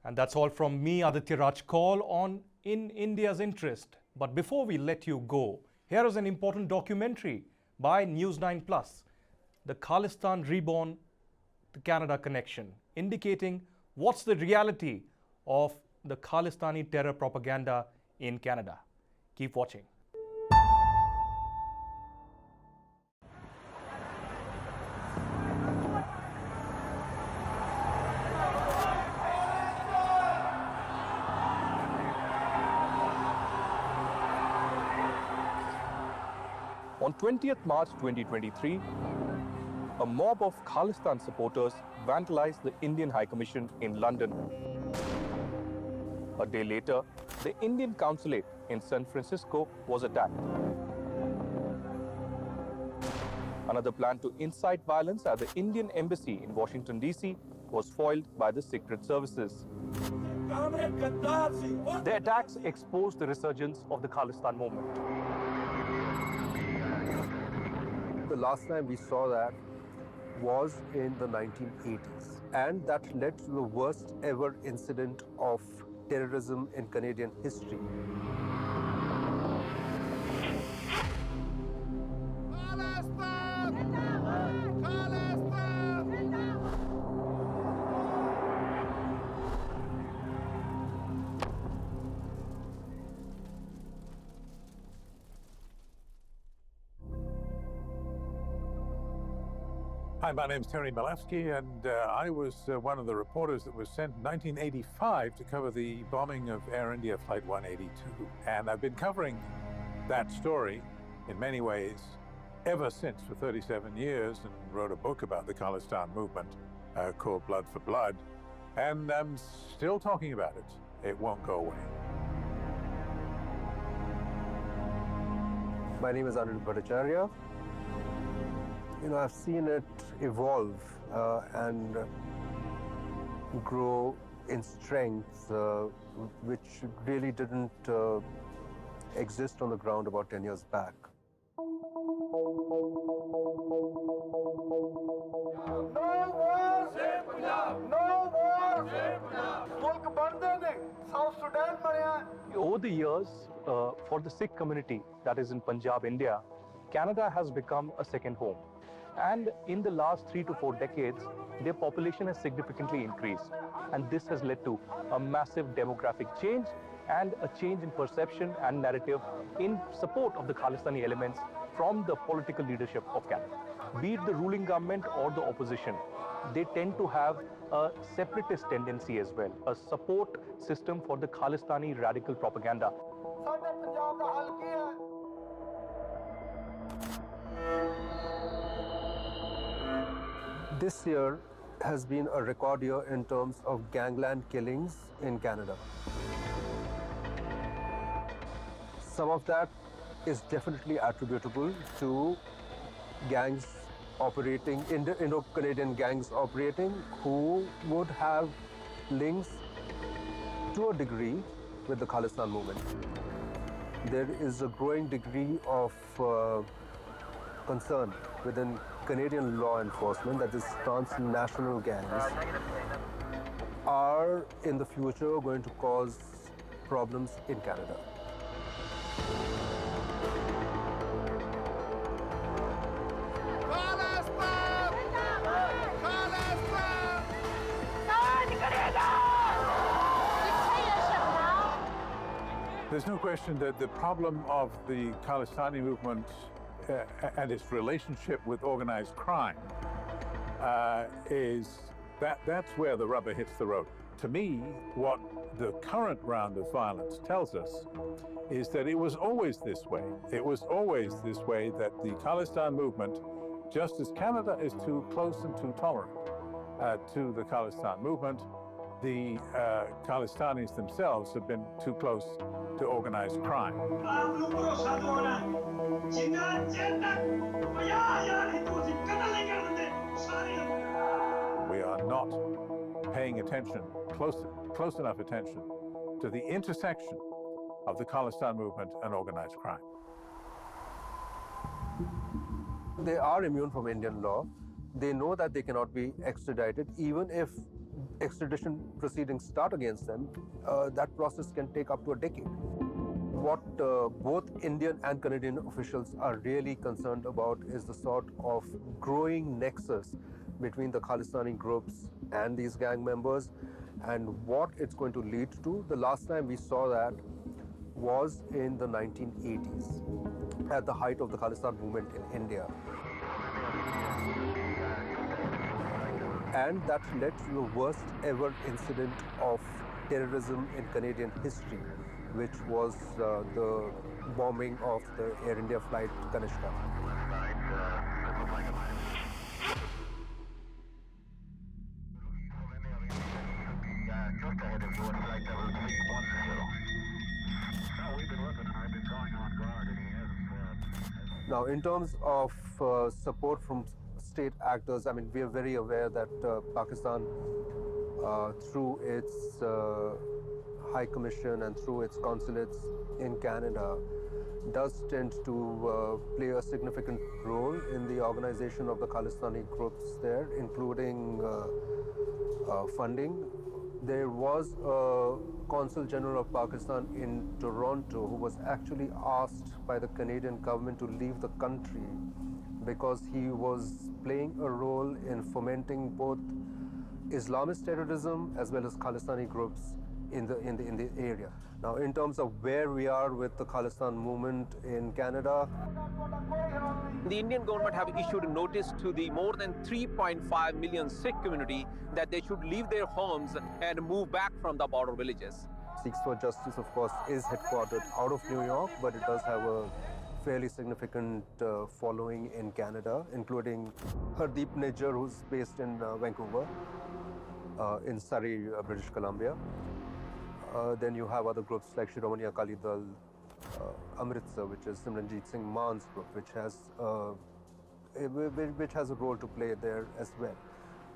And that's all from me, Aditya Kaul, on In India's Interest. But before we let you go, here is an important documentary by News9 Plus, the Khalistan Reborn, the Canada Connection, indicating what's the reality of the Khalistani terror propaganda in Canada. Keep watching. On 20th March 2023, a mob of Khalistan supporters vandalized the Indian High Commission in London. A day later, the Indian consulate in San Francisco was attacked. Another plan to incite violence at the Indian embassy in Washington, D.C. was foiled by the secret services. The attacks exposed the resurgence of the Khalistan movement. The last time we saw that was in the 1980s, and that led to the worst ever incident of terrorism in Canadian history. Hi, my name's Terry Milewski, and I was one of the reporters that was sent in 1985 to cover the bombing of Air India Flight 182. And I've been covering that story in many ways ever since for 37 years, and wrote a book about the Khalistan movement called Blood for Blood. And I'm still talking about it. It won't go away. My name is Anil Bhattacharya. You know, I've seen it evolve and grow in strength, which really didn't exist on the ground about 10 years back. No war! Save Punjab! No war! Save Punjab! Mulk bande ne, South Sudan baniya. Over the years, for the Sikh community that is in Punjab, India, Canada has become a second home. And in the last 3 to 4 decades, their population has significantly increased. And this has led to a massive demographic change and a change in perception and narrative in support of the Khalistani elements from the political leadership of Canada. Be it the ruling government or the opposition, they tend to have a separatist tendency as well, a support system for the Khalistani radical propaganda. ਸਾਡੇ ਪੰਜਾਬ ਦਾ ਹਾਲ ਕੀ ਹੈ? This year has been a record year in terms of gangland killings in Canada. Some of that is definitely attributable to gangs operating, Indo-Canadian gangs operating, who would have links to a degree with the Khalistan movement. There is a growing degree of concern within Canadian law enforcement that these transnational gangs are in the future going to cause problems in Canada. There's no question that the problem of the Khalistani movement and its relationship with organized crime is that's where the rubber hits the road. To me, what the current round of violence tells us is that it was always this way. It was always this way that the Khalistan movement, just as Canada is too close and too tolerant to the Khalistan movement, the Khalistanis themselves have been too close to organized crime. We are not paying attention, close enough attention, to the intersection of the Khalistan movement and organized crime. They are immune from Indian law. They know that they cannot be extradited, even if extradition proceedings start against them, that process can take up to a decade. What both Indian and Canadian officials are really concerned about is the sort of growing nexus between the Khalistani groups and these gang members and what it's going to lead to. The last time we saw that was in the 1980s, at the height of the Khalistan movement in India. And that led to the worst ever incident of terrorism in Canadian history, which was the bombing of the Air India flight Kanishka. Now, in terms of support from state actors, I mean, we are very aware that Pakistan, through its High Commission and through its consulates in Canada, does tend to play a significant role in the organization of the Khalistani groups there, including funding. There was a Consul General of Pakistan in Toronto who was actually asked by the Canadian government to leave the country because he was playing a role in fomenting both Islamist terrorism as well as Khalistani groups in the area. Now, in terms of where we are with the Khalistan movement in Canada, the Indian government have issued a notice to the more than 3.5 million Sikh community that they should leave their homes and move back from the border villages. Sikhs for Justice, of course, is headquartered out of New York, but it does have a fairly significant following in Canada, including Hardeep Nijjar, who's based in Vancouver, in Surrey, British Columbia. Then you have other groups like Shiromani Akali Dal, Amritsar, which is Simranjeet Singh Man's group, which has a role to play there as well.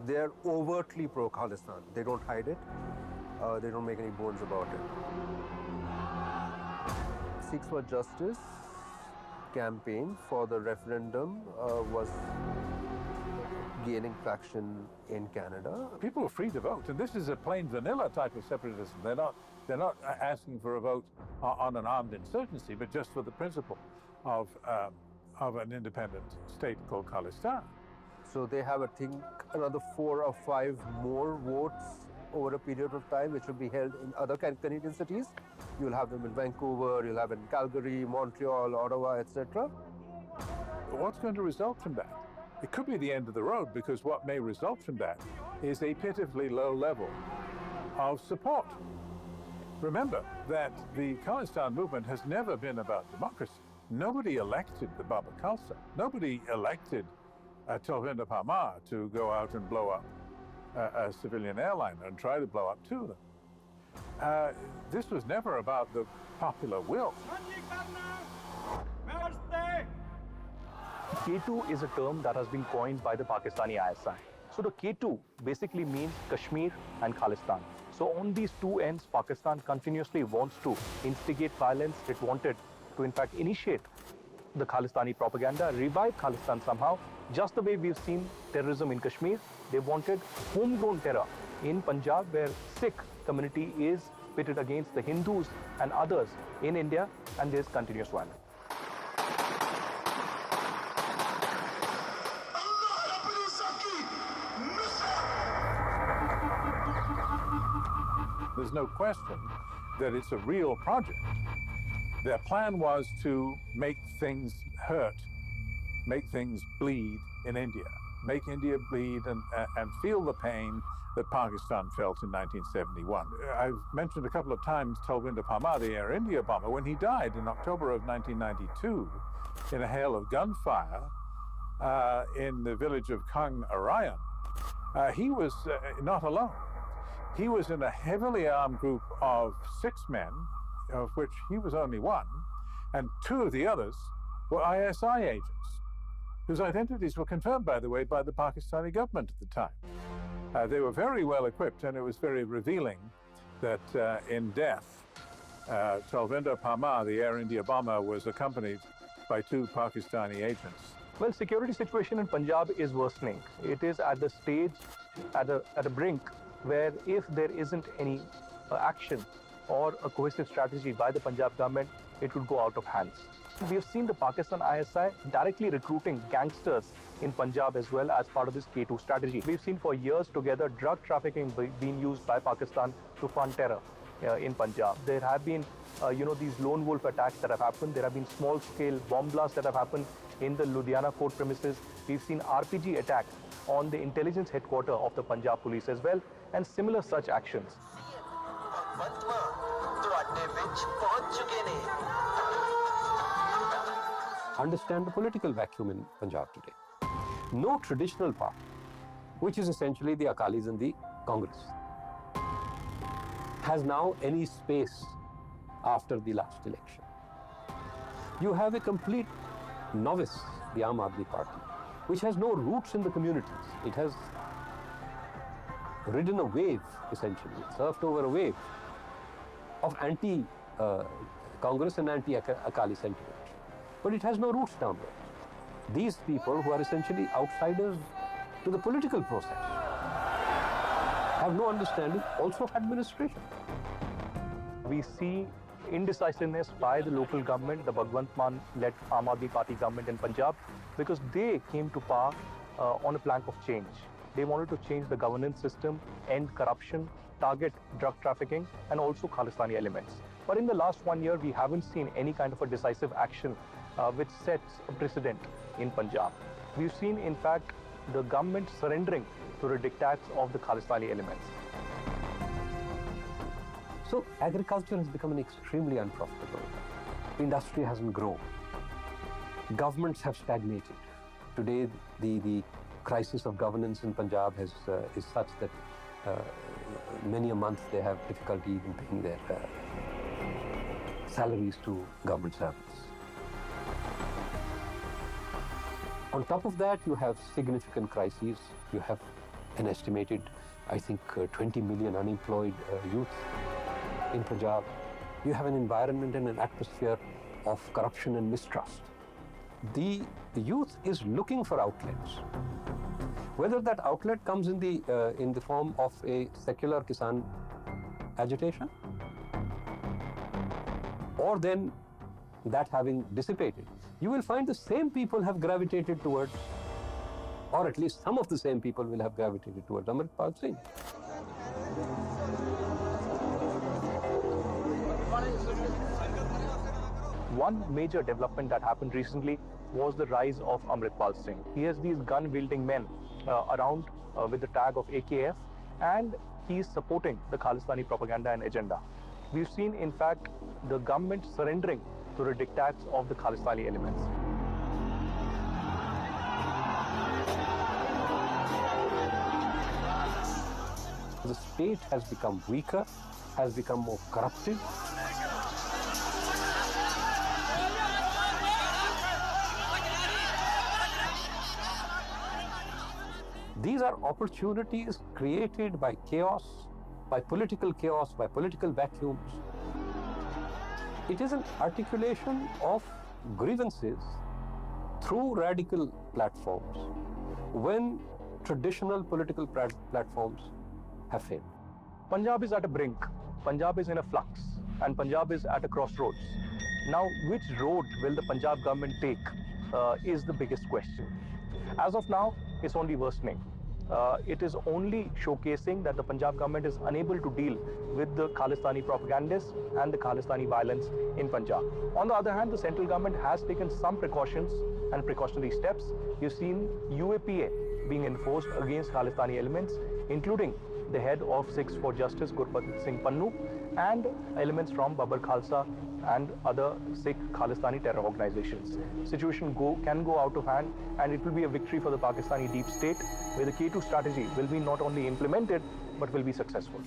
They're overtly pro-Khalistan. They don't hide it. They don't make any bones about it. Sikhs for Justice campaign for the referendum was gaining traction in Canada. People are free to vote, and this is a plain vanilla type of separatism. They're not asking for a vote on an armed insurgency, but just for the principle of an independent state called Khalistan. So they have, I think, another 4 or 5 more votes over a period of time, which will be held in other Canadian cities. You'll have them in Vancouver, you'll have in Calgary, Montreal, Ottawa, etc. What's going to result from that? It could be the end of the road, because what may result from that is a pitifully low level of support. Remember that the Khalistan movement has never been about democracy. Nobody elected the Baba Khalsa. Nobody elected Talvinder Parmar to go out and blow up a civilian airliner and try to blow up 2 of them. This was never about the popular will. K2 is a term that has been coined by the Pakistani ISI. So the K2 basically means Kashmir and Khalistan. So on these two ends, Pakistan continuously wants to instigate violence. It wanted to, in fact, initiate the Khalistani propaganda, revive Khalistan somehow. Just the way we've seen terrorism in Kashmir, they wanted homegrown terror in Punjab, where Sikh community is pitted against the Hindus and others in India, and there's continuous violence. There's no question that it's a real project. Their plan was to make things hurt, make things bleed in India, make India bleed and feel the pain that Pakistan felt in 1971. I've mentioned a couple of times Talvinder Parmar, the Air India bomber. When he died in October of 1992 in a hail of gunfire in the village of Kang Arayan, he was not alone. He was in a heavily armed group of 6 men, of which he was only one, and 2 of the others were ISI agents, whose identities were confirmed, by the way, by the Pakistani government at the time. They were very well equipped, and it was very revealing that in death, Talvinder Parmar, the Air India bomber, was accompanied by 2 Pakistani agents. Well, security situation in Punjab is worsening. It is at the stage, at a brink where if there isn't any action or a cohesive strategy by the Punjab government, it would go out of hands. We have seen the Pakistan ISI directly recruiting gangsters in Punjab as well as part of this K2 strategy. We've seen for years together drug trafficking being used by Pakistan to fund terror in Punjab. There have been, these lone wolf attacks that have happened. There have been small-scale bomb blasts that have happened in the Ludhiana court premises. We've seen RPG attacks on the intelligence headquarters of the Punjab police as well, and similar such actions. Understand the political vacuum in Punjab today. No traditional party, which is essentially the Akalis and the Congress, has now any space after the last election. You have a complete novice, the Aam Aadmi Party, which has no roots in the communities. It has ridden a wave, essentially, surfed over a wave of anti-Congress and anti-Akali sentiment. But it has no roots down there. These people, who are essentially outsiders to the political process, have no understanding also of administration. We see indecisiveness by the local government, the Bhagwant Mann-led Aam Aadmi Party government in Punjab, because they came to power on a plank of change. They wanted to change the governance system, end corruption, target drug trafficking, and also Khalistani elements. But in the last 1 year, we haven't seen any kind of a decisive action which sets a precedent in Punjab. We've seen, in fact, the government surrendering to the diktats of the Khalistani elements. So agriculture has become extremely unprofitable. Industry hasn't grown. Governments have stagnated. Today, the crisis of governance in Punjab is such that many a month they have difficulty in paying their salaries to government servants. On top of that, you have significant crises. You have an estimated, I think, 20 million unemployed youth in Punjab. You have an environment and an atmosphere of corruption and mistrust. The youth is looking for outlets. Whether that outlet comes in the form of a secular Kisan agitation, or then that having dissipated, you will find the same people have gravitated towards, or at least some of the same people will have gravitated towards Amritpal Singh. One major development that happened recently was the rise of Amritpal Singh. He has these gun-wielding men around with the tag of AKF, and he is supporting the Khalistani propaganda and agenda. We've seen, in fact, the government surrendering to the diktats of the Khalistani elements. The state has become weaker, has become more corrupted. These are opportunities created by chaos, by political vacuums. It is an articulation of grievances through radical platforms when traditional political platforms have failed. Punjab is at a brink, Punjab is in a flux, and Punjab is at a crossroads. Now, which road will the Punjab government take is the biggest question. As of now, it's only worsening. It is only showcasing that the Punjab government is unable to deal with the Khalistani propagandists and the Khalistani violence in Punjab. On the other hand, the central government has taken some precautions and precautionary steps. You've seen UAPA being enforced against Khalistani elements, including the head of Sikhs for Justice, Gurpatjit Singh Pannu, and elements from Babar Khalsa and other Sikh Khalistani terror organizations. Situation can go out of hand, and it will be a victory for the Pakistani deep state, where the K2 strategy will be not only implemented, but will be successful.